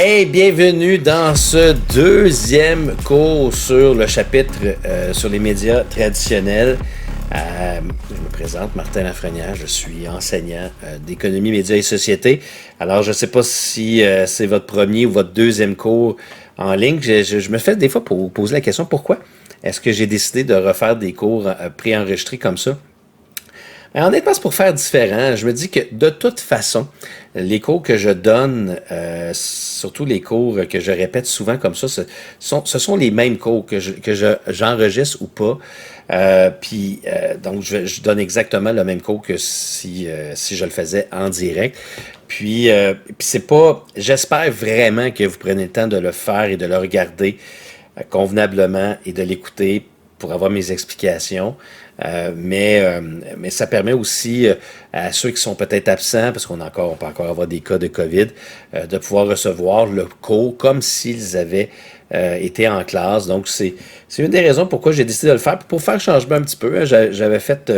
Hey, bienvenue dans ce deuxième cours sur le chapitre sur les médias traditionnels. Je me présente, Martin Lafrenière, je suis enseignant d'économie, médias et société. Alors, je ne sais pas si c'est votre premier ou votre deuxième cours en ligne. Je me fais des fois pour poser la question, pourquoi est-ce que j'ai décidé de refaire des cours préenregistrés comme ça? Honnêtement, c'est pour faire différent. Je me dis que de toute façon, les cours que je donne, surtout les cours que je répète souvent comme ça, ce sont les mêmes cours que j'enregistre ou pas. Donc, je donne exactement le même cours que si je le faisais en direct. Puis c'est pas. J'espère vraiment que vous prenez le temps de le faire et de le regarder convenablement et de l'écouter pour avoir mes explications. Mais ça permet aussi à ceux qui sont peut-être absents, parce on peut encore avoir des cas de COVID, de pouvoir recevoir le cours comme s'ils avaient été en classe. Donc, c'est une des raisons pourquoi j'ai décidé de le faire. Pour faire changement un petit peu, j'avais fait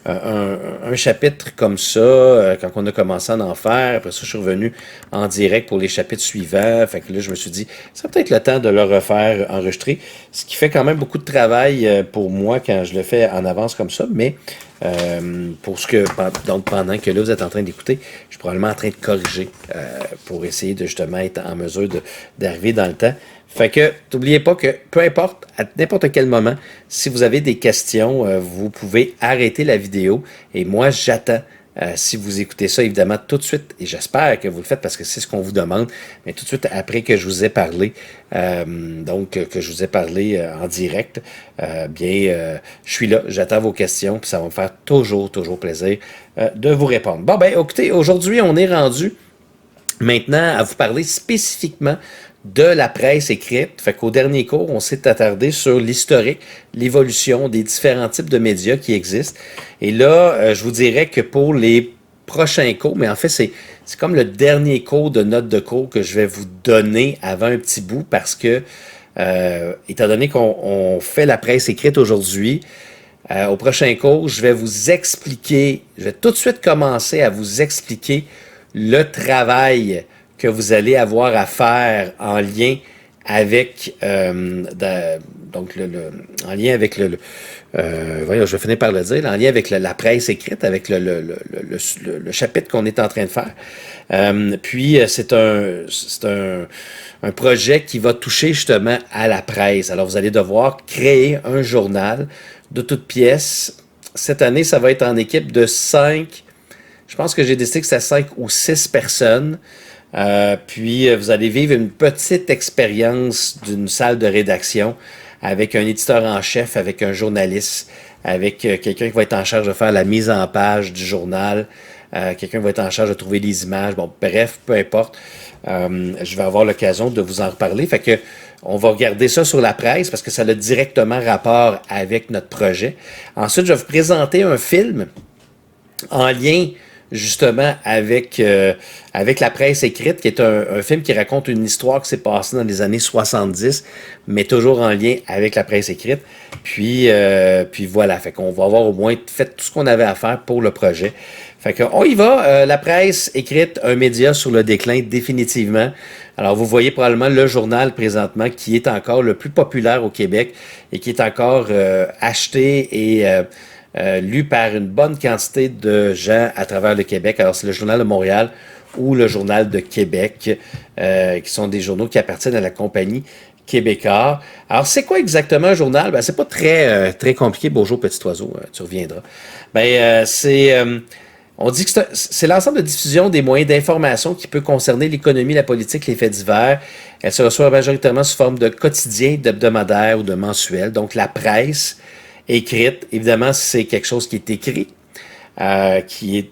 un chapitre comme ça quand on a commencé à en faire. Après ça, je suis revenu en direct pour les chapitres suivants. Fait que là, je me suis dit, c'est peut-être le temps de le refaire enregistrer. Ce qui fait quand même beaucoup de travail pour moi quand je le fais en avance comme ça. Mais donc pendant que là, vous êtes en train d'écouter, je suis probablement en train de corriger pour essayer de justement être en mesure d'arriver dans le temps. Fait que, n'oubliez pas que, peu importe, à n'importe quel moment, si vous avez des questions, vous pouvez arrêter la vidéo et moi, j'attends. Si vous écoutez ça, évidemment, tout de suite, et j'espère que vous le faites parce que c'est ce qu'on vous demande, mais tout de suite après que je vous ai parlé, que je vous ai parlé en direct, je suis là, j'attends vos questions, puis ça va me faire toujours plaisir de vous répondre. Bon, ben, écoutez, aujourd'hui, on est rendu maintenant à vous parler spécifiquement de la presse écrite. Fait qu'au dernier cours, on s'est attardé sur l'historique, l'évolution des différents types de médias qui existent. Et là, je vous dirais que pour les prochains cours, mais en fait, c'est comme le dernier cours de notes de cours que je vais vous donner avant un petit bout parce que, étant donné qu'on fait la presse écrite aujourd'hui, au prochain cours, je vais tout de suite commencer à vous expliquer le travail que vous allez avoir à faire en lien avec je vais finir par le dire, en lien avec la presse écrite, avec le chapitre qu'on est en train de faire. Puis c'est un projet qui va toucher justement à la presse. Alors vous allez devoir créer un journal de toutes pièces. Cette année, ça va être en équipe de 5. Je pense que j'ai décidé que c'est 5 ou 6 personnes. Puis vous allez vivre une petite expérience d'une salle de rédaction avec un éditeur en chef, avec un journaliste, avec quelqu'un qui va être en charge de faire la mise en page du journal, quelqu'un qui va être en charge de trouver les images, bon, bref, peu importe. Je vais avoir l'occasion de vous en reparler. Fait que on va regarder ça sur la presse parce que ça a directement rapport avec notre projet. Ensuite, je vais vous présenter un film en lien justement avec la presse écrite, qui est un film qui raconte une histoire qui s'est passée dans les années 70, mais toujours en lien avec la presse écrite. Puis voilà, fait qu'on va avoir au moins fait tout ce qu'on avait à faire pour le projet. Fait qu'on y va, la presse écrite, un média sur le déclin définitivement. Alors vous voyez probablement le journal présentement qui est encore le plus populaire au Québec et qui est encore acheté et lu par une bonne quantité de gens à travers le Québec. Alors, c'est le Journal de Montréal ou le Journal de Québec, qui sont des journaux qui appartiennent à la compagnie Québécois. Alors, c'est quoi exactement un journal? Ben, c'est pas très compliqué. Bonjour, petit oiseau, tu reviendras. On dit que c'est l'ensemble de diffusion des moyens d'information qui peut concerner l'économie, la politique, les faits divers. Elle se reçoit majoritairement sous forme de quotidien, d'hebdomadaire ou de mensuel. Donc, la presse écrite, évidemment, c'est quelque chose qui est écrit, qui est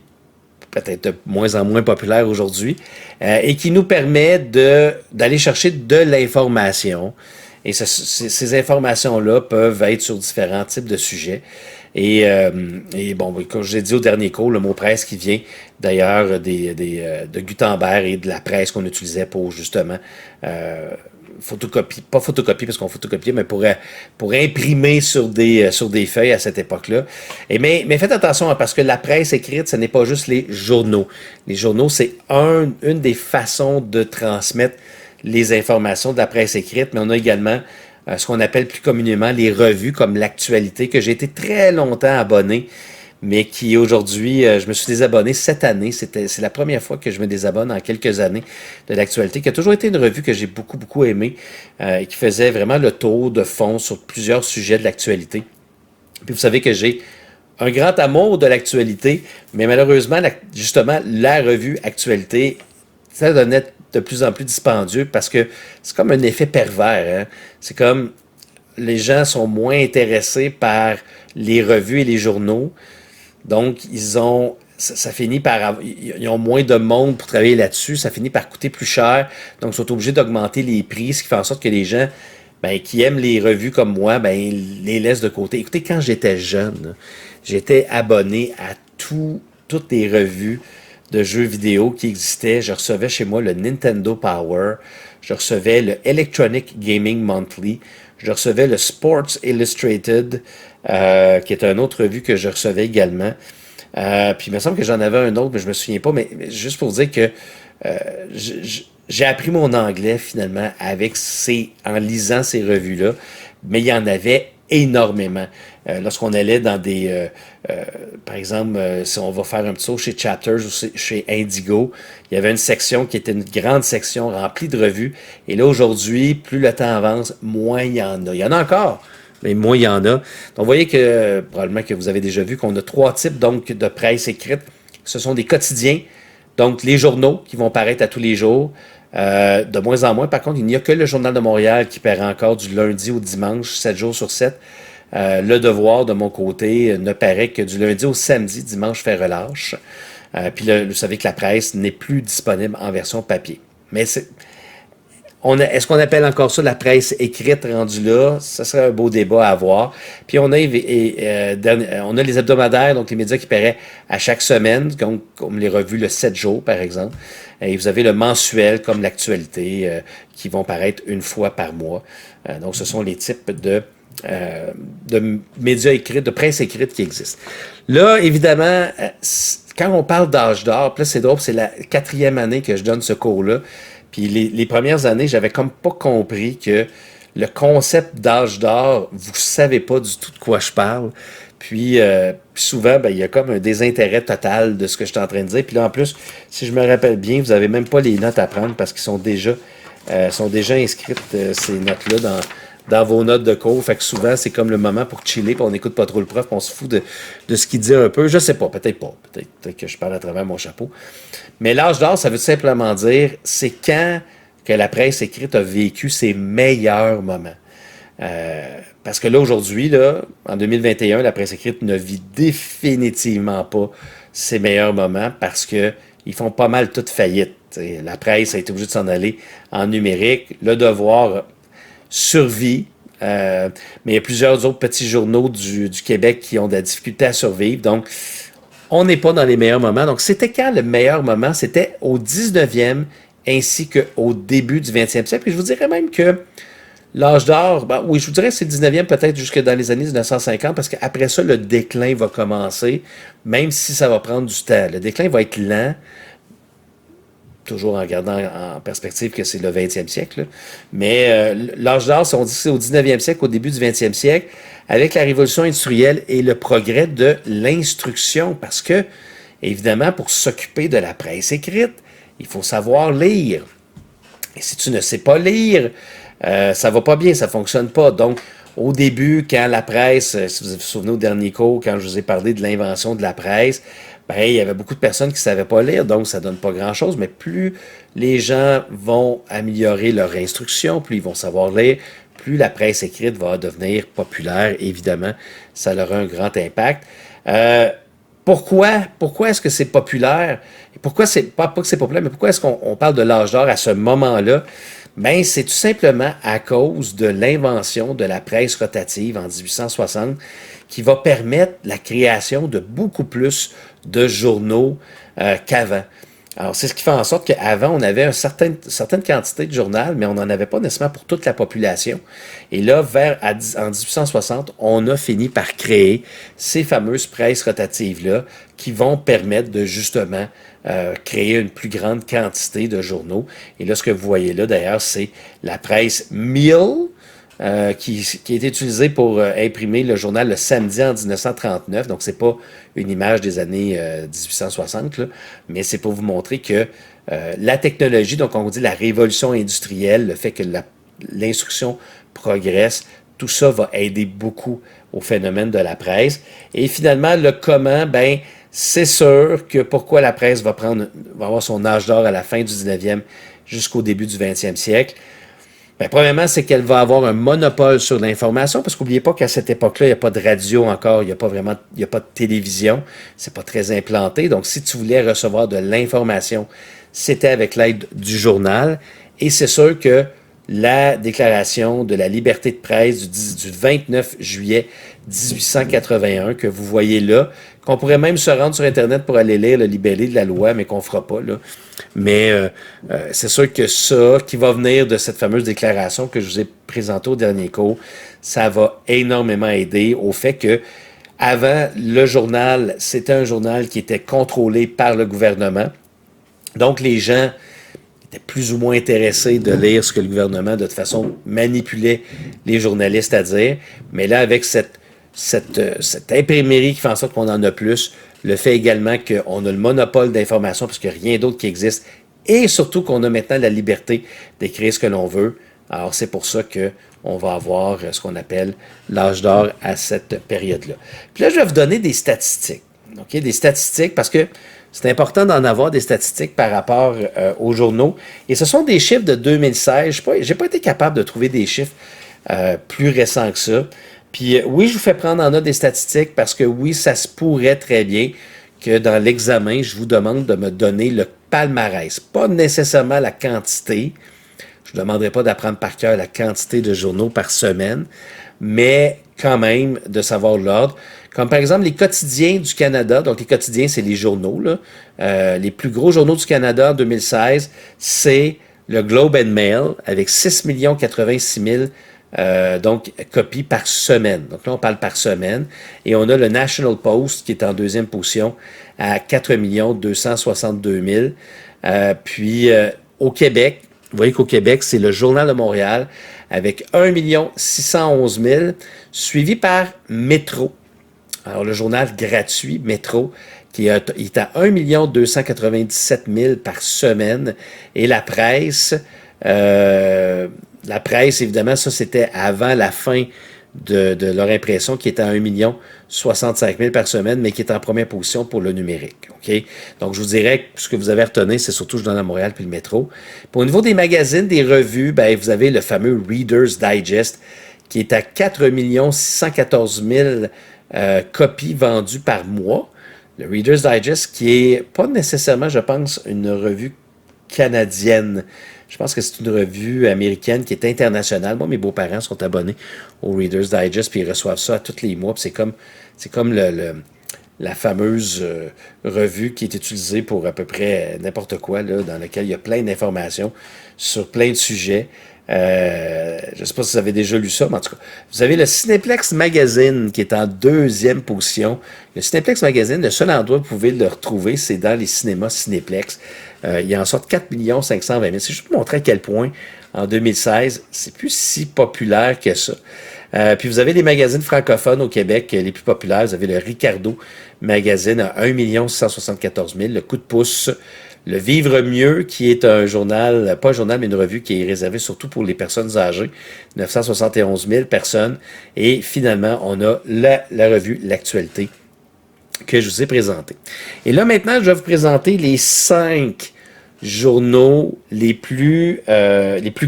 peut-être de moins en moins populaire aujourd'hui, et qui nous permet d'aller chercher de l'information. Et ces informations-là peuvent être sur différents types de sujets. Et bon, comme je l'ai dit au dernier cours, le mot presse qui vient d'ailleurs de Gutenberg et de la presse qu'on utilisait pour justement pas photocopier parce qu'on photocopiait, mais pour imprimer sur des feuilles à cette époque-là. Mais faites attention, parce que la presse écrite, ce n'est pas juste les journaux. Les journaux, c'est une des façons de transmettre les informations de la presse écrite, mais on a également ce qu'on appelle plus communément les revues comme l'actualité, que j'ai été très longtemps abonné, mais qui aujourd'hui, je me suis désabonné cette année. C'est la première fois que je me désabonne en quelques années de l'actualité, qui a toujours été une revue que j'ai beaucoup, beaucoup aimée, et qui faisait vraiment le tour de fond sur plusieurs sujets de l'actualité. Puis vous savez que j'ai un grand amour de l'actualité, mais malheureusement, justement, la revue actualité, ça devenait de plus en plus dispendieux parce que c'est comme un effet pervers. Hein? C'est comme les gens sont moins intéressés par les revues et les journaux. Donc, ça finit par, ils ont moins de monde pour travailler là-dessus, ça finit par coûter plus cher, donc ils sont obligés d'augmenter les prix, ce qui fait en sorte que les gens qui aiment les revues comme moi, les laissent de côté. Écoutez, quand j'étais jeune, j'étais abonné à toutes les revues de jeux vidéo qui existaient. Je recevais chez moi le Nintendo Power, je recevais le Electronic Gaming Monthly, je recevais le Sports Illustrated, qui est une autre revue que je recevais également. Puis il me semble que j'en avais un autre, mais je me souviens pas. Mais juste pour dire que j'ai appris mon anglais finalement en lisant ces revues-là. Mais il y en avait énormément. Lorsqu'on allait dans par exemple, si on va faire un petit saut chez Chapters ou chez Indigo, il y avait une section qui était une grande section remplie de revues. Et là, aujourd'hui, plus le temps avance, moins il y en a. Il y en a encore, mais moins il y en a. Donc, vous voyez que, probablement que vous avez déjà vu qu'on a 3 types donc, de presse écrite. Ce sont des quotidiens, donc les journaux qui vont paraître à tous les jours. De moins en moins, par contre, il n'y a que le Journal de Montréal qui paraît encore du lundi au dimanche, 7 jours sur 7. Le Devoir, de mon côté, ne paraît que du lundi au samedi, dimanche fait relâche. Puis là, vous savez que la presse n'est plus disponible en version papier. Mais est-ce qu'on appelle encore ça la presse écrite rendue là? Ça serait un beau débat à avoir. Puis on a les hebdomadaires, donc les médias qui paraissent à chaque semaine, comme les revues le 7 jours, par exemple. Et vous avez le mensuel, comme l'actualité, qui vont paraître une fois par mois. Donc ce sont les types de médias écrits, de presse écrite qui existent. Là, évidemment, quand on parle d'âge d'or, puis là c'est drôle, c'est la 4e année que je donne ce cours-là. Puis les premières années, j'avais comme pas compris que le concept d'âge d'or, vous savez pas du tout de quoi je parle. Puis souvent, il y a comme un désintérêt total de ce que je suis en train de dire. Puis là, en plus, si je me rappelle bien, vous avez même pas les notes à prendre parce qu'ils sont déjà inscrites, ces notes-là, dans vos notes de cours. Fait que souvent, c'est comme le moment pour chiller, puis on n'écoute pas trop le prof, puis on se fout de ce qu'il dit un peu. Je sais pas, peut-être pas. Peut-être que je parle à travers mon chapeau. Mais l'âge d'or, ça veut simplement dire, c'est quand que la presse écrite a vécu ses meilleurs moments. Parce que là, aujourd'hui, là, en 2021, la presse écrite ne vit définitivement pas ses meilleurs moments parce que ils font pas mal toute faillite. T'sais. La presse a été obligée de s'en aller en numérique. Le Devoir survit, mais il y a plusieurs autres petits journaux du Québec qui ont de la difficulté à survivre. Donc, on n'est pas dans les meilleurs moments. Donc, c'était quand le meilleur moment? C'était au 19e ainsi qu'au début du 20e siècle. Et je vous dirais même que l'âge d'or, oui, je vous dirais que c'est le 19e peut-être jusque dans les années 1950 parce qu'après ça, le déclin va commencer, même si ça va prendre du temps. Le déclin va être lent, toujours en gardant en perspective que c'est le 20e siècle. Là. Mais l'âge d'or, on dit que c'est au 19e siècle, au début du 20e siècle, avec la révolution industrielle et le progrès de l'instruction. Parce que, évidemment, pour s'occuper de la presse écrite, il faut savoir lire. Et si tu ne sais pas lire, ça va pas bien, ça fonctionne pas. Donc, au début, quand la presse, si vous vous souvenez au dernier cours, quand je vous ai parlé de l'invention de la presse, il y avait beaucoup de personnes qui ne savaient pas lire, donc ça ne donne pas grand-chose, mais plus les gens vont améliorer leur instruction, plus ils vont savoir lire, plus la presse écrite va devenir populaire, évidemment, ça aura un grand impact. Pourquoi est-ce que c'est populaire? Pourquoi c'est pas que c'est populaire, mais pourquoi est-ce qu'on parle de l'âge d'or à ce moment-là? C'est tout simplement à cause de l'invention de la presse rotative en 1860 qui va permettre la création de beaucoup plus de journaux qu'avant. Alors, c'est ce qui fait en sorte qu'avant, on avait une certaine quantité de journaux, mais on n'en avait pas nécessairement pour toute la population. Et là, en 1860, on a fini par créer ces fameuses presses rotatives-là qui vont permettre de justement créer une plus grande quantité de journaux. Et là, ce que vous voyez là, d'ailleurs, c'est la presse Mill, qui a été utilisée pour imprimer le journal le samedi en 1939. Donc, c'est pas une image des années 1860, là, mais c'est pour vous montrer que la technologie, donc on dit la révolution industrielle, le fait que l'instruction progresse, tout ça va aider beaucoup au phénomène de la presse. Et finalement, le comment, ben, c'est sûr que pourquoi la presse va avoir son âge d'or à la fin du 19e jusqu'au début du 20e siècle. Ben, premièrement, c'est qu'elle va avoir un monopole sur l'information, parce qu'oubliez pas qu'à cette époque-là, il n'y a pas de radio encore, il n'y a pas de télévision, c'est pas très implanté. Donc, si tu voulais recevoir de l'information, c'était avec l'aide du journal. Et c'est sûr que la déclaration de la liberté de presse du 29 juillet 1881 que vous voyez là, qu'on pourrait même se rendre sur Internet pour aller lire le libellé de la loi, mais qu'on ne fera pas, là. Mais c'est sûr que ça, qui va venir de cette fameuse déclaration que je vous ai présentée au dernier cours, ça va énormément aider au fait que avant, le journal, c'était un journal qui était contrôlé par le gouvernement. Donc, les gens étaient plus ou moins intéressés de lire ce que le gouvernement, de toute façon, manipulait les journalistes à dire. Mais là, avec cette imprimerie qui fait en sorte qu'on en a plus, le fait également qu'on a le monopole d'information parce qu'il n'y a rien d'autre qui existe, et surtout qu'on a maintenant la liberté d'écrire ce que l'on veut. Alors, c'est pour ça qu'on va avoir ce qu'on appelle l'âge d'or à cette période-là. Puis là, je vais vous donner des statistiques. Okay? Des statistiques parce que c'est important d'en avoir des statistiques par rapport aux journaux. Et ce sont des chiffres de 2016. Je n'ai pas été capable de trouver des chiffres plus récents que ça. Puis oui, je vous fais prendre en note des statistiques parce que oui, ça se pourrait très bien que dans l'examen, je vous demande de me donner le palmarès. Pas nécessairement la quantité. Je ne demanderai pas d'apprendre par cœur la quantité de journaux par semaine, mais quand même de savoir l'ordre. Comme par exemple les quotidiens du Canada. Donc les quotidiens, c'est les journaux, là. Les plus gros journaux du Canada en 2016, c'est le Globe and Mail avec 6 86 000 donc, copies par semaine. Donc là, on parle par semaine. Et on a le National Post qui est en deuxième position à 4 262 000. Puis, au Québec, vous voyez qu'au Québec, c'est le Journal de Montréal avec 1 611 000, suivi par Métro. Alors, le journal gratuit, Métro, qui est à 1 297 000 par semaine. Et la presse... la presse, évidemment, ça c'était avant la fin de leur impression qui était à 1 65 000 par semaine, mais qui est en première position pour le numérique. Okay? Donc, je vous dirais que ce que vous avez retenu, c'est surtout le Journal de Montréal puis le Métro. Puis, au niveau des magazines, des revues, ben, vous avez le fameux Reader's Digest qui est à 4 614 000 copies vendues par mois. Le Reader's Digest qui est pas nécessairement, je pense, une revue canadienne. Je pense que c'est une revue américaine qui est internationale. Moi, mes beaux-parents sont abonnés au Reader's Digest, puis ils reçoivent ça tous les mois. Puis c'est comme la fameuse revue qui est utilisée pour à peu près n'importe quoi, là, dans laquelle il y a plein d'informations sur plein de sujets. Je ne sais pas si vous avez déjà lu ça, mais en tout cas, vous avez le Cinéplex Magazine qui est en deuxième position. Le Cinéplex Magazine, le seul endroit où vous pouvez le retrouver, c'est dans les cinémas Cinéplex. Il en sort 4 520 000. C'est juste pour montrer à quel point, en 2016, c'est plus si populaire que ça. Puis vous avez les magazines francophones au Québec, les plus populaires. Vous avez le Ricardo Magazine à 1 674 000, le Coup de pouce, le Vivre mieux, qui est un journal, pas un journal, mais une revue qui est réservée surtout pour les personnes âgées, 971 000 personnes. Et finalement, on a la revue L'Actualité que je vous ai présentée. Et là, maintenant, je vais vous présenter les 5 journaux, les plus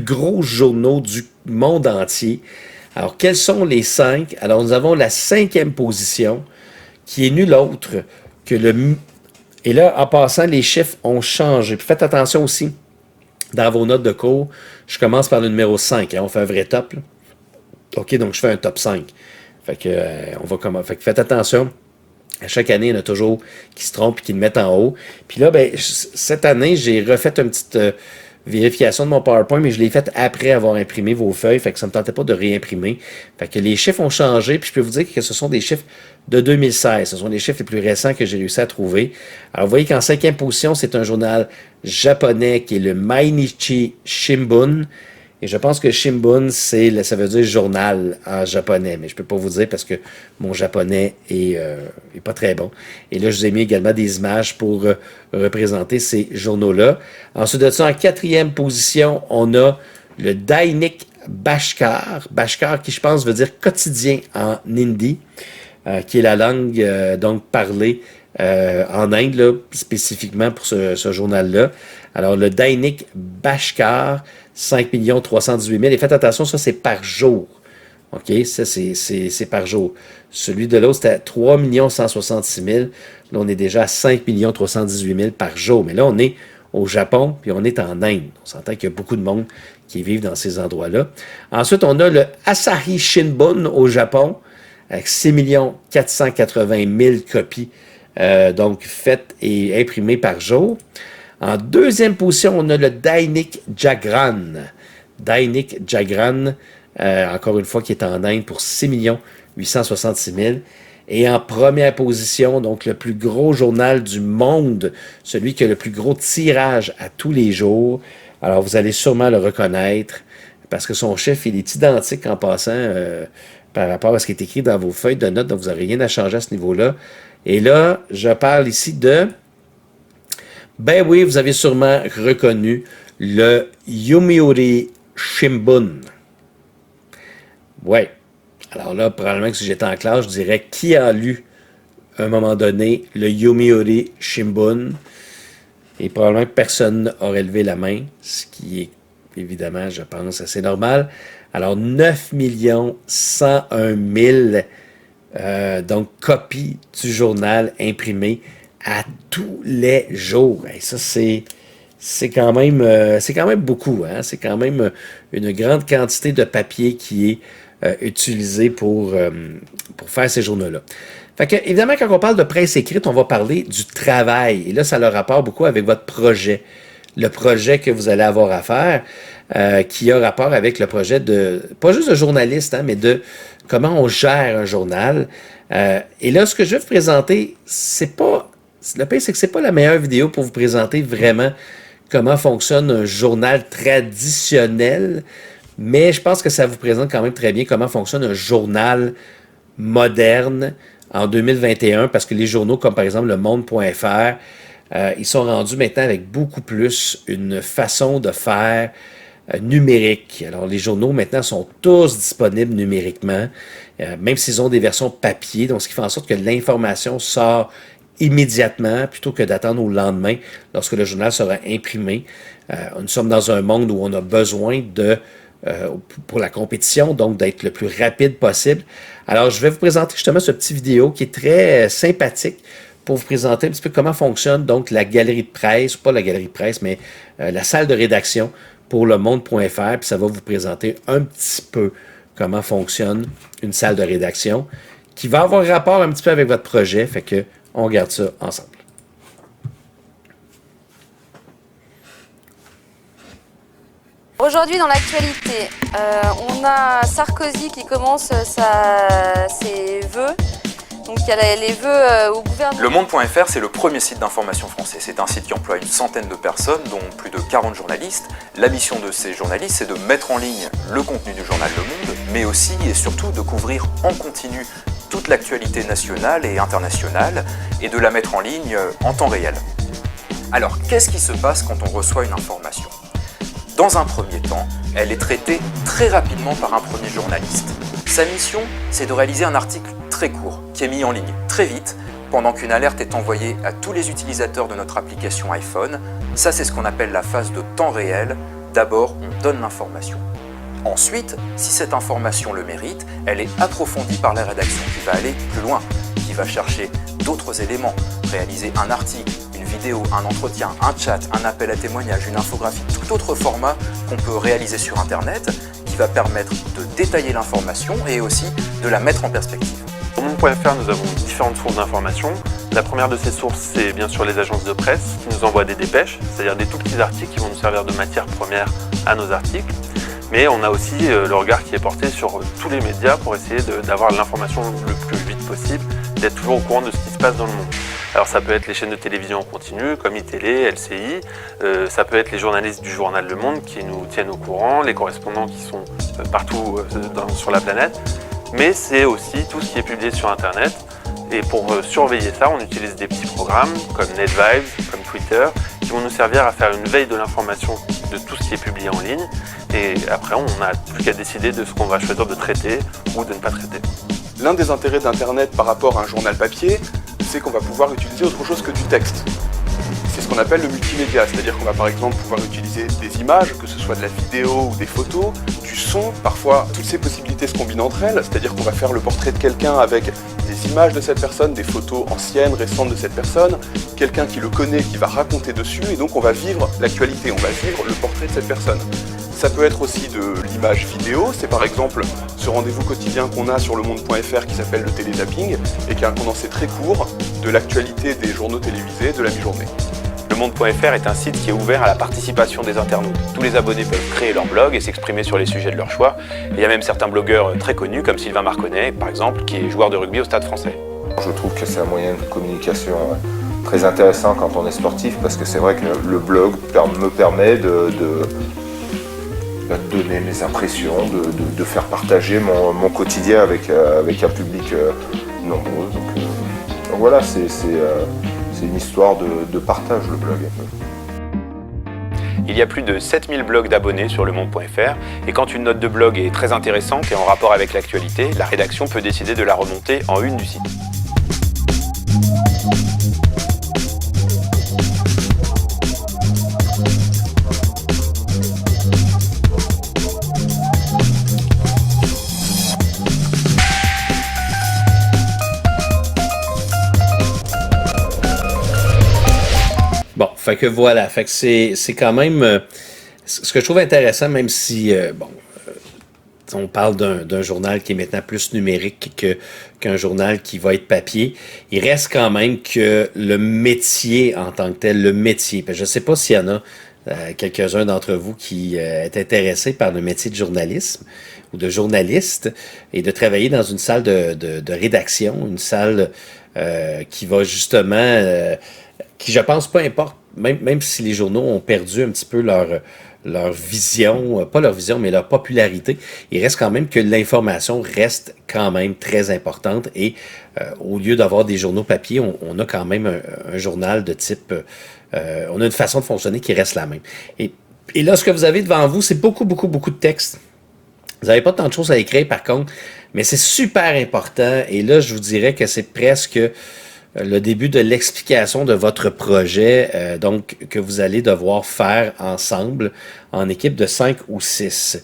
gros journaux du monde entier. Alors, quels sont les 5? Alors, nous avons la 5e position, qui est nulle autre que le... Et là, en passant, les chiffres ont changé. Puis faites attention aussi, dans vos notes de cours, je commence par le numéro 5. Hein, on fait un vrai top. Là. OK, donc je fais un top 5. Fait que, fait que faites attention. À chaque année, il y en a toujours qui se trompent et qui le mettent en haut. Puis là, ben, cette année, j'ai refait vérification de mon PowerPoint, mais je l'ai fait après avoir imprimé vos feuilles, fait que ça ne me tentait pas de réimprimer. Fait que les chiffres ont changé, puis je peux vous dire que ce sont des chiffres de 2016. Ce sont les chiffres les plus récents que j'ai réussi à trouver. Alors, vous voyez qu'en 5e position, c'est un journal japonais qui est le Mainichi Shimbun. Et je pense que Shimbun, ça veut dire journal en japonais, mais je ne peux pas vous dire parce que mon japonais est pas très bon. Et là, je vous ai mis également des images pour représenter ces journaux-là. Ensuite de ça, en 4e position, on a le Dainik Bashkar. Bashkar qui, je pense, veut dire quotidien en hindi, qui est la langue donc parlée en Inde, là, spécifiquement pour ce journal-là. Alors, le Dainik Bashkar, 5 318 000. Et faites attention, ça, c'est par jour. OK? Ça, c'est par jour. Celui de l'autre, c'était 3 166 000. Là, on est déjà à 5 318 000 par jour. Mais là, on est au Japon, puis on est en Inde. On s'entend qu'il y a beaucoup de monde qui vivent dans ces endroits-là. Ensuite, on a le Asahi Shimbun au Japon, avec 6 480 000 copies donc faites et imprimées par jour. En 2e position, on a le Dainik Jagran. Dainik Jagran, encore une fois, qui est en Inde pour 6 866 000. Et en 1re position, donc le plus gros journal du monde, celui qui a le plus gros tirage à tous les jours. Alors, vous allez sûrement le reconnaître parce que son chiffre, il est identique en passant par rapport à ce qui est écrit dans vos feuilles de notes, donc vous n'avez rien à changer à ce niveau-là. Et là, je parle ici de... Ben oui, vous avez sûrement reconnu le Yomiuri Shimbun. Ouais. Alors là, probablement que si j'étais en classe, je dirais qui a lu à un moment donné le Yomiuri Shimbun. Et probablement que personne n'aurait levé la main, ce qui est évidemment, je pense, assez normal. Alors, 9 101 000 donc, copies du journal imprimées à tous les jours. Et ça, c'est quand même beaucoup. Hein? C'est quand même une grande quantité de papier qui est utilisé pour faire ces journaux-là. Fait que, évidemment, quand on parle de presse écrite, on va parler du travail. Et là, ça a le rapport beaucoup avec votre projet. Le projet que vous allez avoir à faire, qui a rapport avec le projet de, pas juste de journaliste, hein, mais de comment on gère un journal. Et là, ce que je vais vous présenter, le pire, c'est que c'est pas la meilleure vidéo pour vous présenter vraiment comment fonctionne un journal traditionnel, mais je pense que ça vous présente quand même très bien comment fonctionne un journal moderne en 2021, parce que les journaux comme par exemple le Monde.fr, ils sont rendus maintenant avec beaucoup plus une façon de faire numérique. Alors les journaux maintenant sont tous disponibles numériquement, même s'ils ont des versions papier, donc ce qui fait en sorte que l'information sort immédiatement plutôt que d'attendre au lendemain lorsque le journal sera imprimé. Nous sommes dans un monde où on a besoin pour la compétition, donc d'être le plus rapide possible. Alors, je vais vous présenter justement ce petit vidéo qui est très sympathique pour vous présenter un petit peu comment fonctionne donc la galerie de presse, pas la galerie de presse, mais la salle de rédaction pour le Monde.fr, puis ça va vous présenter un petit peu comment fonctionne une salle de rédaction qui va avoir rapport un petit peu avec votre projet, fait que on regarde ça ensemble. Aujourd'hui, dans l'actualité, on a Sarkozy qui commence ses vœux. Donc il y a les vœux au gouvernement. Le Monde.fr, c'est le premier site d'information français. C'est un site qui emploie une centaine de personnes, dont plus de 40 journalistes. La mission de ces journalistes, c'est de mettre en ligne le contenu du journal Le Monde, mais aussi et surtout de couvrir en continu toute l'actualité nationale et internationale et de la mettre en ligne en temps réel. Alors, qu'est-ce qui se passe quand on reçoit une information ? Dans un premier temps, elle est traitée très rapidement par un premier journaliste. Sa mission, c'est de réaliser un article très court, qui est mis en ligne très vite, pendant qu'une alerte est envoyée à tous les utilisateurs de notre application iPhone. Ça, c'est ce qu'on appelle la phase de temps réel. D'abord, on donne l'information. Ensuite, si cette information le mérite, elle est approfondie par la rédaction qui va aller plus loin, qui va chercher d'autres éléments, réaliser un article, une vidéo, un entretien, un chat, un appel à témoignage, une infographie, tout autre format qu'on peut réaliser sur Internet, qui va permettre de détailler l'information et aussi de la mettre en perspective. Au Monde.fr, nous avons différentes sources d'informations. La première de ces sources, c'est bien sûr les agences de presse qui nous envoient des dépêches, c'est-à-dire des tout petits articles qui vont nous servir de matière première à nos articles. Mais on a aussi le regard qui est porté sur tous les médias pour essayer d'avoir l'information le plus vite possible, d'être toujours au courant de ce qui se passe dans le monde. Alors ça peut être les chaînes de télévision en continu, comme iTélé, LCI, ça peut être les journalistes du journal Le Monde qui nous tiennent au courant, les correspondants qui sont partout sur la planète, mais c'est aussi tout ce qui est publié sur Internet. Et pour surveiller ça, on utilise des petits programmes comme NetVibes, comme Twitter, qui vont nous servir à faire une veille de l'information de tout ce qui est publié en ligne. Et après, on n'a plus qu'à décider de ce qu'on va choisir de traiter ou de ne pas traiter. L'un des intérêts d'Internet par rapport à un journal papier, c'est qu'on va pouvoir utiliser autre chose que du texte. C'est ce qu'on appelle le multimédia, c'est-à-dire qu'on va par exemple pouvoir utiliser des images, que ce soit de la vidéo ou des photos, du son, parfois toutes ces possibilités se combinent entre elles, c'est-à-dire qu'on va faire le portrait de quelqu'un avec des images de cette personne, des photos anciennes, récentes de cette personne, quelqu'un qui le connaît, qui va raconter dessus, et donc on va vivre l'actualité, on va vivre le portrait de cette personne. Ça peut être aussi de l'image vidéo, c'est par exemple ce rendez-vous quotidien qu'on a sur le monde.fr qui s'appelle le télézapping et qui est un condensé très court de l'actualité des journaux télévisés de la mi-journée. Le Monde.fr est un site qui est ouvert à la participation des internautes. Tous les abonnés peuvent créer leur blog et s'exprimer sur les sujets de leur choix. Il y a même certains blogueurs très connus comme Sylvain Marconnet, par exemple, qui est joueur de rugby au Stade Français. Je trouve que c'est un moyen de communication très intéressant quand on est sportif parce que c'est vrai que le blog me permet de donner mes impressions, de faire partager mon quotidien avec un public nombreux. Donc voilà, c'est une histoire de partage, le blog. Il y a plus de 7000 blogs d'abonnés sur le Monde.fr et quand une note de blog est très intéressante et en rapport avec l'actualité, la rédaction peut décider de la remonter en une du site. Bon, fait que voilà, fait que c'est quand même ce que je trouve intéressant, même si on parle d'un journal qui est maintenant plus numérique qu'un journal qui va être papier, il reste quand même que le métier en tant que tel, le métier. Je ne sais pas s'il y en a quelques-uns d'entre vous qui est intéressés par le métier de journalisme ou de journaliste et de travailler dans une salle de rédaction, une salle qui va justement, qui je pense, peu importe, même si les journaux ont perdu un petit peu leur vision, pas leur vision, mais leur popularité, il reste quand même que l'information reste quand même très importante et au lieu d'avoir des journaux papier, on a quand même un journal de type, on a une façon de fonctionner qui reste la même. Et là, ce que vous avez devant vous, c'est beaucoup de texte. Vous n'avez pas tant de choses à écrire par contre, mais c'est super important et là, je vous dirais que c'est presque le début de l'explication de votre projet, donc que vous allez devoir faire ensemble en équipe de 5 ou 6.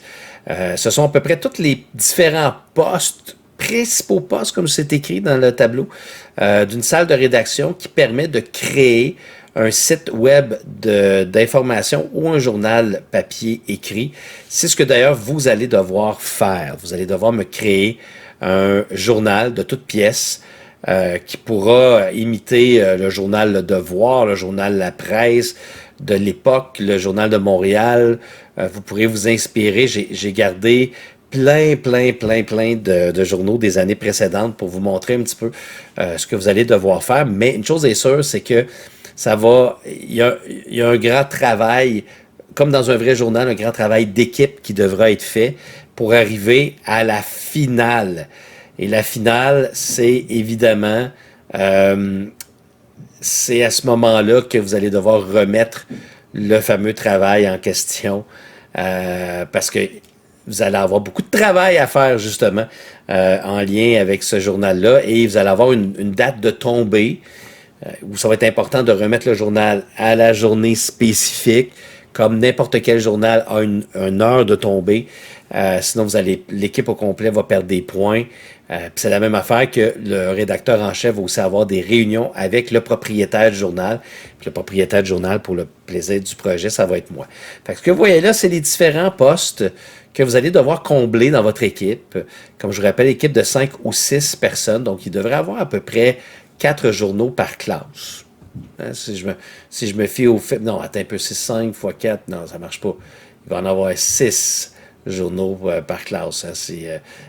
Ce sont à peu près tous les différents postes, principaux postes, comme c'est écrit dans le tableau, d'une salle de rédaction qui permet de créer un site web d'information ou un journal papier écrit. C'est ce que d'ailleurs vous allez devoir faire. Vous allez devoir me créer un journal de toutes pièces qui pourra imiter le journal Le Devoir, le journal La Presse de l'époque, le journal de Montréal. Vous pourrez vous inspirer. J'ai gardé plein de journaux des années précédentes pour vous montrer un petit peu ce que vous allez devoir faire. Mais une chose est sûre, c'est que il y a un grand travail, comme dans un vrai journal, un grand travail d'équipe qui devra être fait pour arriver à la finale. Et la finale, c'est évidemment, c'est à ce moment-là que vous allez devoir remettre le fameux travail en question, parce que vous allez avoir beaucoup de travail à faire justement en lien avec ce journal-là, et vous allez avoir une date de tombée où ça va être important de remettre le journal à la journée spécifique, comme n'importe quel journal a une heure de tombée. Sinon, l'équipe au complet va perdre des points. C'est la même affaire que le rédacteur en chef va aussi avoir des réunions avec le propriétaire du journal. Puis le propriétaire du journal, pour le plaisir du projet, ça va être moi. Fait que ce que vous voyez là, c'est les différents postes que vous allez devoir combler dans votre équipe. Comme je vous rappelle, équipe de 5 ou 6 personnes, donc il devrait avoir à peu près 4 journaux par classe. Hein, si je me fie au fait... Non, attends un peu, 6, 5 fois 4, non, ça ne marche pas. Il va en avoir 6 journaux par classe. Hein,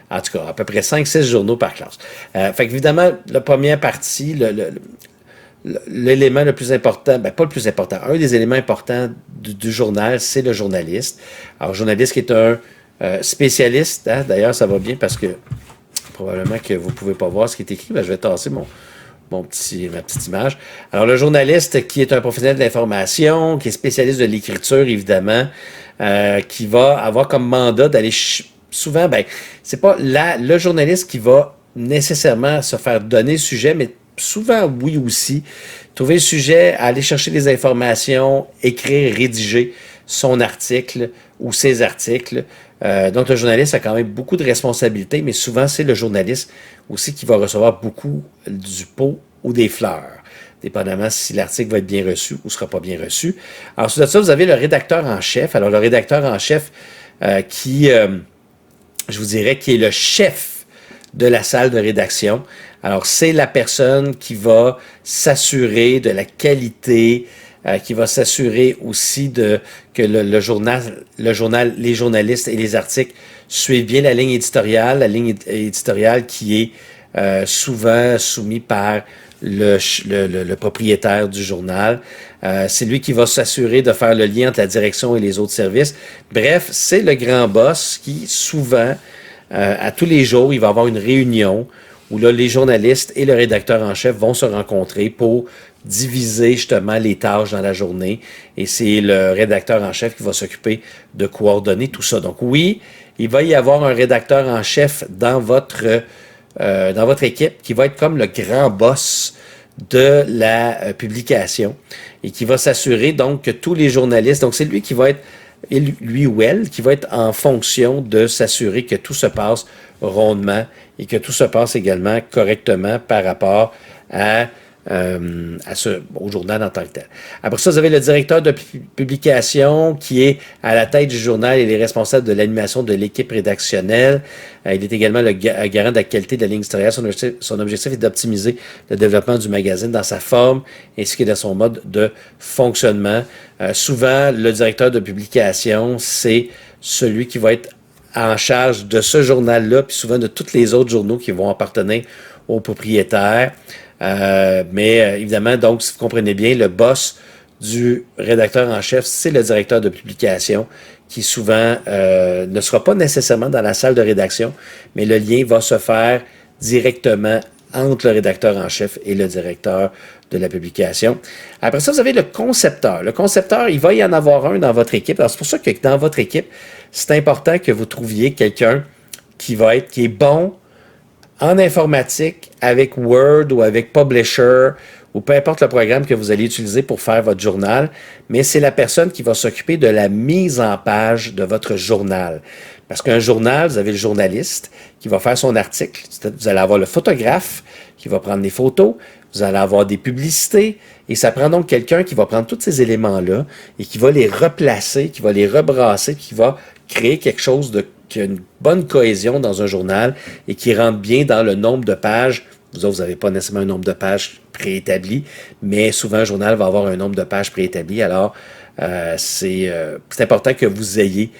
en tout cas, à peu près 5-6 journaux par classe. Fait qu'évidemment, la première partie, l'élément le plus important, ben pas le plus important, un des éléments importants du journal, c'est le journaliste. Alors, journaliste qui est un spécialiste, hein, d'ailleurs, ça va bien parce que probablement que vous ne pouvez pas voir ce qui est écrit, ben, je vais tasser ma petite image. Alors, le journaliste qui est un professionnel de l'information, qui est spécialiste de l'écriture, évidemment, qui va avoir comme mandat d'aller souvent, ben, c'est pas le journaliste qui va nécessairement se faire donner le sujet, mais souvent, oui aussi, trouver le sujet, aller chercher des informations, écrire, rédiger son article ou ses articles. Donc, le journaliste a quand même beaucoup de responsabilités, mais souvent, c'est le journaliste aussi qui va recevoir beaucoup du pot ou des fleurs, dépendamment si l'article va être bien reçu ou ne sera pas bien reçu. Ensuite de ça, vous avez le rédacteur en chef. Alors, le rédacteur en chef je vous dirais, qui est le chef de la salle de rédaction. Alors, c'est la personne qui va s'assurer de la qualité, qui va s'assurer aussi que le journal, les journalistes et les articles suivent bien la ligne éditoriale qui est souvent soumise par le propriétaire du journal. C'est lui qui va s'assurer de faire le lien entre la direction et les autres services. Bref, c'est le grand boss qui, souvent, à tous les jours, il va avoir une réunion où là, les journalistes et le rédacteur en chef vont se rencontrer pour diviser justement les tâches dans la journée. Et c'est le rédacteur en chef qui va s'occuper de coordonner tout ça. Donc oui, il va y avoir un rédacteur en chef dans votre équipe qui va être comme le grand boss de la publication et qui va s'assurer donc que tous les journalistes, donc c'est lui qui va être, lui ou elle, qui va être en fonction de s'assurer que tout se passe rondement et que tout se passe également correctement par rapport au journal en tant que tel. Après ça, vous avez le directeur de publication qui est à la tête du journal et les responsables de l'animation de l'équipe rédactionnelle. Il est également le garant de la qualité de la ligne éditoriale. Son objectif est d'optimiser le développement du magazine dans sa forme ainsi que dans son mode de fonctionnement. Souvent, le directeur de publication, c'est celui qui va être en charge de ce journal-là, puis souvent de tous les autres journaux qui vont appartenir aux propriétaires. Mais évidemment, donc, si vous comprenez bien, le boss du rédacteur en chef, c'est le directeur de publication qui souvent ne sera pas nécessairement dans la salle de rédaction, mais le lien va se faire directement entre le rédacteur en chef et le directeur de la publication. Après ça, vous avez le concepteur. Le concepteur, il va y en avoir un dans votre équipe. Alors, c'est pour ça que dans votre équipe, c'est important que vous trouviez quelqu'un qui est bon en informatique avec Word ou avec Publisher ou peu importe le programme que vous allez utiliser pour faire votre journal, mais c'est la personne qui va s'occuper de la mise en page de votre journal. Parce qu'un journal, vous avez le journaliste qui va faire son article. Vous allez avoir le photographe qui va prendre des photos. Vous allez avoir des publicités. Et ça prend donc quelqu'un qui va prendre tous ces éléments-là et qui va les replacer, qui va les rebrasser, qui va créer quelque chose qui a une bonne cohésion dans un journal et qui rentre bien dans le nombre de pages. Vous autres, vous n'avez pas nécessairement un nombre de pages préétabli, mais souvent, un journal va avoir un nombre de pages préétabli. Alors, c'est important que vous ayez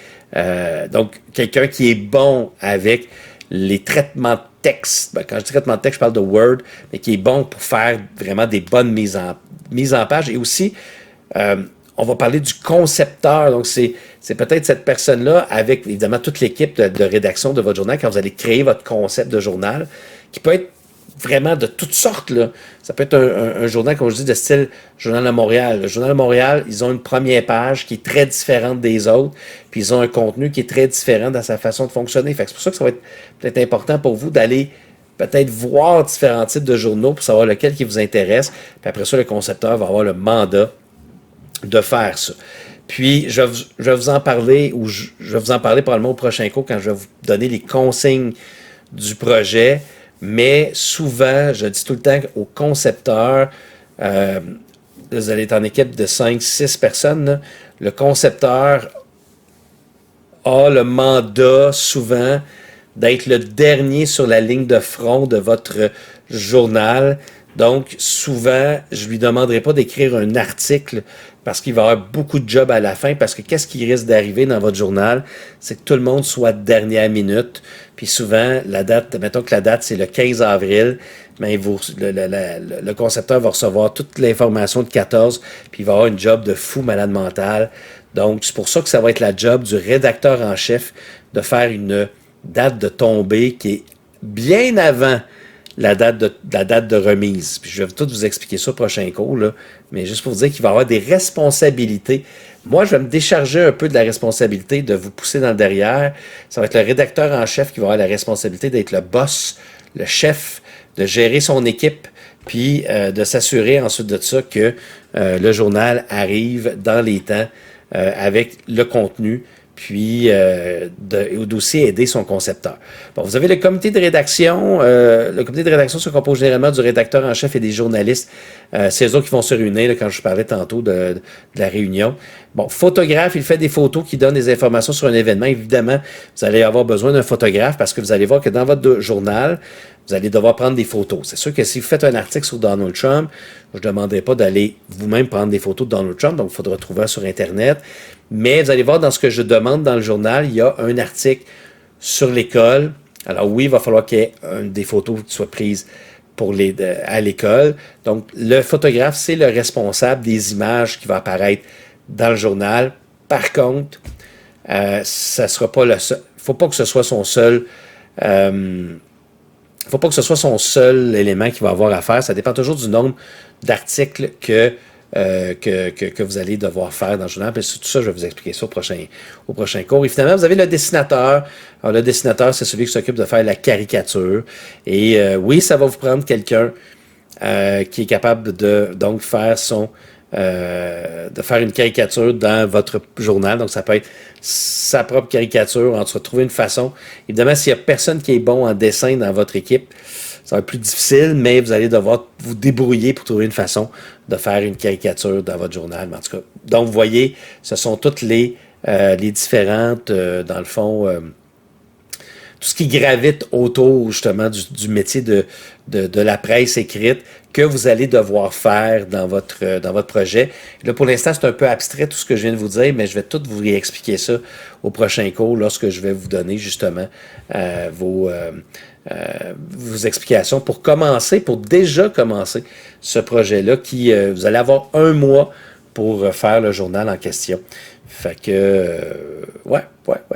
donc quelqu'un qui est bon avec les traitements de texte. Quand je dis traitement de texte, je parle de Word, mais qui est bon pour faire vraiment des bonnes mises en page. Et aussi, on va parler du concepteur. Donc, c'est peut-être cette personne-là, avec évidemment toute l'équipe de rédaction de votre journal, quand vous allez créer votre concept de journal, qui peut être vraiment de toutes sortes, là. Ça peut être un journal, comme je dis, de style Journal de Montréal. Le Journal de Montréal, ils ont une première page qui est très différente des autres, puis ils ont un contenu qui est très différent dans sa façon de fonctionner. Fait que c'est pour ça que ça va être peut-être important pour vous d'aller peut-être voir différents types de journaux pour savoir lequel qui vous intéresse. Puis après ça, le concepteur va avoir le mandat de faire ça. Puis, je vais vous en parler, ou je vais vous en parler probablement au prochain cours quand je vais vous donner les consignes du projet. Mais souvent, je dis tout le temps aux concepteurs, vous allez être en équipe de 5-6 personnes, là, le concepteur a le mandat souvent d'être le dernier sur la ligne de front de votre journal. Donc, souvent, je lui demanderai pas d'écrire un article parce qu'il va avoir beaucoup de job à la fin, parce que qu'est-ce qui risque d'arriver dans votre journal? C'est que tout le monde soit de dernière minute. Puis souvent, la date, mettons que la date, c'est le 15 avril, mais le concepteur va recevoir toute l'information de 14, puis il va avoir une job de fou malade mental. Donc, c'est pour ça que ça va être la job du rédacteur en chef de faire une date de tombée qui est bien avant la date de remise. Puis je vais tout vous expliquer ça au prochain cours, là, mais juste pour vous dire qu'il va y avoir des responsabilités. Moi, je vais me décharger un peu de la responsabilité de vous pousser dans le derrière. Ça va être le rédacteur en chef qui va avoir la responsabilité d'être le boss, le chef, de gérer son équipe, puis de s'assurer ensuite de ça que le journal arrive dans les temps avec le contenu, puis d'aussi aider son concepteur. Bon, vous avez le comité de rédaction. Le comité de rédaction se compose généralement du rédacteur en chef et des journalistes. C'est eux autres qui vont se réunir, là, quand je parlais tantôt de la réunion. Bon, photographe, il fait des photos qui donnent des informations sur un événement. Évidemment, vous allez avoir besoin d'un photographe parce que vous allez voir que dans votre journal, vous allez devoir prendre des photos. C'est sûr que si vous faites un article sur Donald Trump, je ne demanderai pas d'aller vous-même prendre des photos de Donald Trump, donc il faudra trouver sur Internet. Mais vous allez voir, dans ce que je demande dans le journal, il y a un article sur l'école. Alors oui, il va falloir qu'il y ait des photos qui soient prises à l'école. Donc, le photographe, c'est le responsable des images qui vont apparaître dans le journal. Par contre, ça sera pas le seul. Faut pas que ce soit son seul. Faut pas que ce soit son seul élément qu'il va avoir à faire. Ça dépend toujours du nombre d'articles que vous allez devoir faire dans le journal. Puis tout ça, je vais vous expliquer ça au prochain cours. Et finalement, vous avez le dessinateur. Alors, le dessinateur, c'est celui qui s'occupe de faire la caricature. Et oui, ça va vous prendre quelqu'un qui est capable de donc faire de faire une caricature dans votre journal. Donc, ça peut être sa propre caricature. En tout cas, trouver une façon. Évidemment, s'il n'y a personne qui est bon en dessin dans votre équipe, ça va être plus difficile, mais vous allez devoir vous débrouiller pour trouver une façon de faire une caricature dans votre journal. Mais en tout cas, donc, vous voyez, ce sont toutes les différentes, dans le fond, tout ce qui gravite autour, justement, du métier de la presse écrite que vous allez devoir faire dans votre projet. Là, pour l'instant, c'est un peu abstrait tout ce que je viens de vous dire, mais je vais tout vous réexpliquer ça au prochain cours lorsque je vais vous donner, justement, vos explications pour déjà commencer ce projet-là qui, vous allez avoir 1 mois pour faire le journal en question. Fait que, ouais,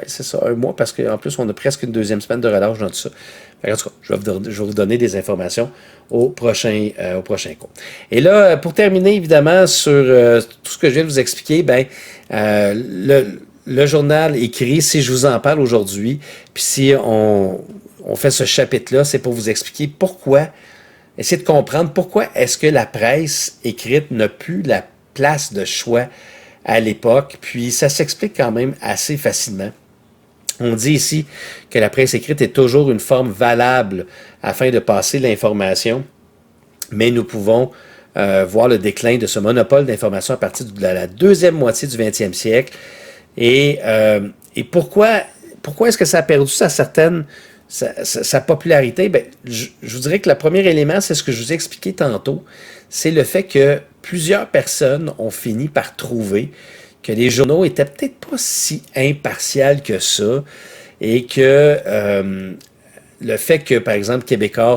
c'est ça, 1 mois, parce qu'en plus, on a presque une 2e semaine de relâche dans tout ça. Fait que, en tout cas, je vais vous donner des informations au prochain cours. Et là, pour terminer, évidemment, sur tout ce que je viens de vous expliquer, le journal écrit, si je vous en parle aujourd'hui, puis si on fait ce chapitre-là, c'est pour vous expliquer essayer de comprendre pourquoi est-ce que la presse écrite n'a plus la place de choix à l'époque, puis ça s'explique quand même assez facilement. On dit ici que la presse écrite est toujours une forme valable afin de passer l'information, mais nous pouvons voir le déclin de ce monopole d'information à partir de la 2e moitié du 20e siècle. Et pourquoi est-ce que ça a perdu sa popularité? Je vous dirais que le premier élément, c'est ce que je vous ai expliqué tantôt, c'est le fait que plusieurs personnes ont fini par trouver que les journaux étaient peut-être pas si impartials que ça et que le fait que, par exemple, Québécois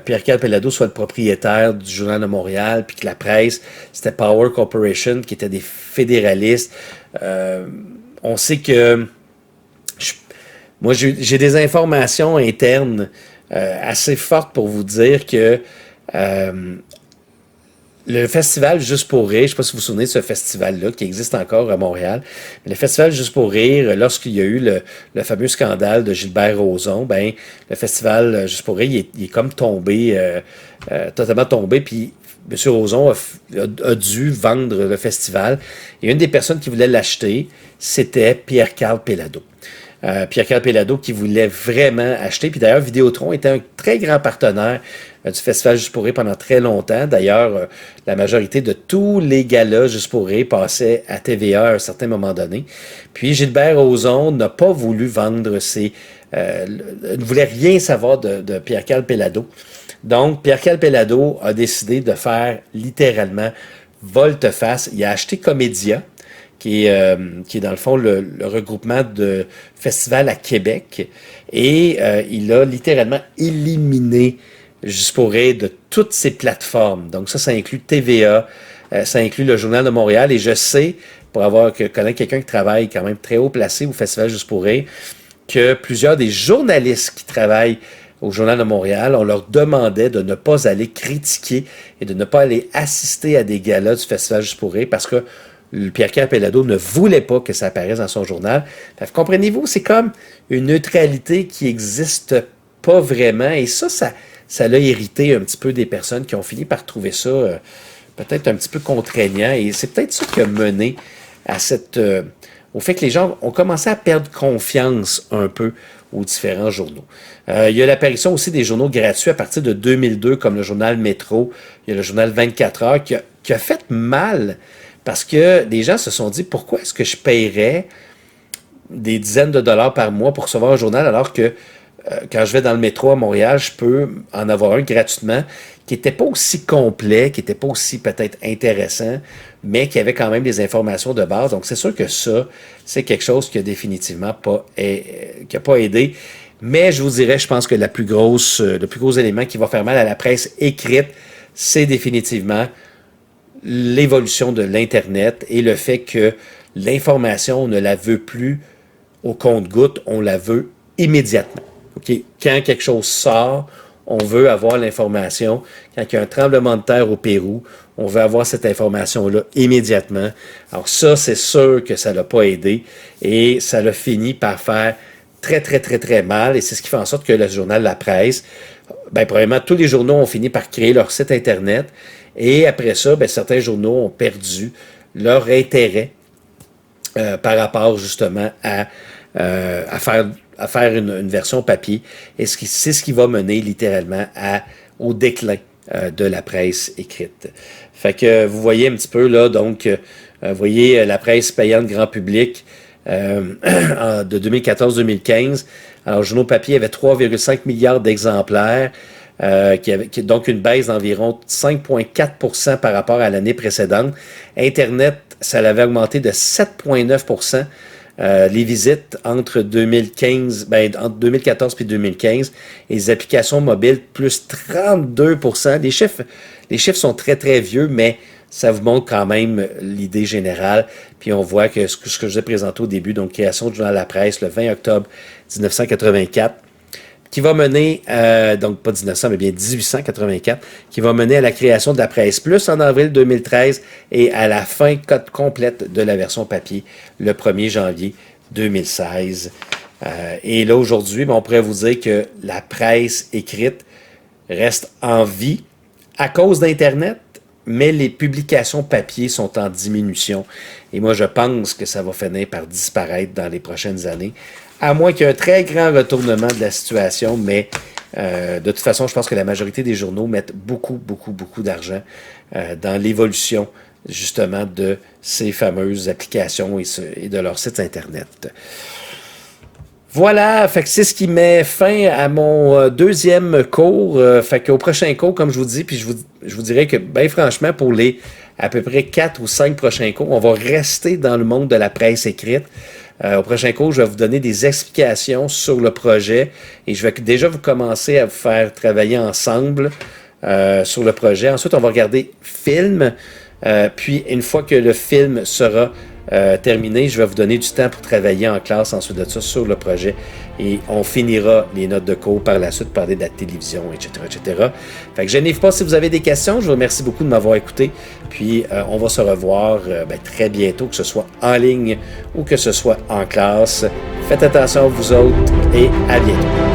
Pierre-Carl Péladeau soit le propriétaire du Journal de Montréal, puis que la presse, c'était Power Corporation, qui était des fédéralistes. On sait que moi, j'ai des informations internes assez fortes pour vous dire que le festival Juste pour rire, je ne sais pas si vous vous souvenez de ce festival-là qui existe encore à Montréal, mais le festival Juste pour rire, lorsqu'il y a eu le fameux scandale de Gilbert Rozon, le festival Juste pour rire, il est comme tombé, totalement tombé, puis M. Rozon a dû vendre le festival. Et une des personnes qui voulait l'acheter, c'était Pierre-Carl Péladeau. Pierre-Carl Péladeau qui voulait vraiment acheter. Puis d'ailleurs, Vidéotron était un très grand partenaire du Festival Juste pour rire pendant très longtemps. D'ailleurs, la majorité de tous les galas Juste pour rire passaient à TVA à un certain moment donné. Puis Gilbert Rozon n'a pas voulu vendre ne voulait rien savoir de Pierre-Carl Péladeau. Donc, Pierre-Carl Péladeau a décidé de faire littéralement volte-face. Il a acheté Comédia, qui est dans le fond le regroupement de festivals à Québec. Et il a littéralement éliminé Juste pour rire de toutes ces plateformes. Donc ça inclut TVA, ça inclut le Journal de Montréal. Et je sais, pour connaître quelqu'un qui travaille quand même très haut placé au Festival Juste pour rire, que plusieurs des journalistes qui travaillent au Journal de Montréal, on leur demandait de ne pas aller critiquer et de ne pas aller assister à des galas du Festival Juste pour rire parce que Pierre-Carl Péladeau ne voulait pas que ça apparaisse dans son journal. Comprenez-vous, c'est comme une neutralité qui n'existe pas vraiment. Et ça l'a irrité un petit peu des personnes qui ont fini par trouver ça peut-être un petit peu contraignant. Et c'est peut-être ça qui a mené à au fait que les gens ont commencé à perdre confiance un peu aux différents journaux. Il y a l'apparition aussi des journaux gratuits à partir de 2002, comme le journal Métro, il y a le journal 24 heures, qui a fait mal parce que les gens se sont dit, pourquoi est-ce que je paierais des dizaines de dollars par mois pour recevoir un journal alors que quand je vais dans le métro à Montréal, je peux en avoir un gratuitement qui n'était pas aussi complet, qui n'était pas aussi peut-être intéressant, mais qui avait quand même des informations de base. Donc, c'est sûr que ça, c'est quelque chose qui a définitivement pas aidé. Mais je vous dirais, je pense que le plus gros élément qui va faire mal à la presse écrite, c'est définitivement l'évolution de l'Internet et le fait que l'information, on ne la veut plus au compte-gouttes, on la veut immédiatement. Okay? Quand quelque chose sort, on veut avoir l'information. Quand il y a un tremblement de terre au Pérou, on veut avoir cette information-là immédiatement. Alors ça, c'est sûr que ça ne l'a pas aidé et ça l'a fini par faire très, très, très, très mal. Et c'est ce qui fait en sorte que le journal La Presse, premièrement, tous les journaux ont fini par créer leur site Internet et après ça, certains journaux ont perdu leur intérêt par rapport justement à faire une version papier. Et c'est ce qui va mener littéralement au déclin de la presse écrite. Fait que vous voyez un petit peu là, donc, vous voyez la presse payante grand public de 2014-2015. Alors, le journal papier avait 3,5 milliards d'exemplaires, donc une baisse d'environ 5,4% par rapport à l'année précédente. Internet, ça l'avait augmenté de 7,9%. Les visites entre 2014 et 2015 et les applications mobiles plus 32%. Les chiffres sont très, très vieux, mais ça vous montre quand même l'idée générale. Puis on voit que ce que je vous ai présenté au début, donc création du journal La Presse le 20 octobre 1984, qui va mener, donc pas 1900, mais bien 1884, qui va mener à la création de la Presse Plus en avril 2013 et à la fin complète de la version papier le 1er janvier 2016. Et là, aujourd'hui, on pourrait vous dire que la presse écrite reste en vie à cause d'Internet, mais les publications papier sont en diminution. Et moi, je pense que ça va finir par disparaître dans les prochaines années, à moins qu'il y ait un très grand retournement de la situation, mais de toute façon, je pense que la majorité des journaux mettent beaucoup, beaucoup, beaucoup d'argent dans l'évolution, justement, de ces fameuses applications et de leurs sites Internet. Voilà, fait que c'est ce qui met fin à mon deuxième cours. Fait qu'au prochain cours, comme je vous dis, puis je vous dirais que, bien franchement, pour les à peu près 4 ou 5 prochains cours, on va rester dans le monde de la presse écrite. Au prochain cours, je vais vous donner des explications sur le projet et je vais déjà vous commencer à vous faire travailler ensemble sur le projet. Ensuite, on va regarder film. Puis, une fois que le film sera terminé, je vais vous donner du temps pour travailler en classe ensuite de ça sur le projet et on finira les notes de cours par la suite, parler de la télévision, etc., etc. Fait que gênez-vous pas si vous avez des questions. Je vous remercie beaucoup de m'avoir écouté. Puis, on va se revoir très bientôt, que ce soit en ligne ou que ce soit en classe. Faites attention à vous autres et à bientôt.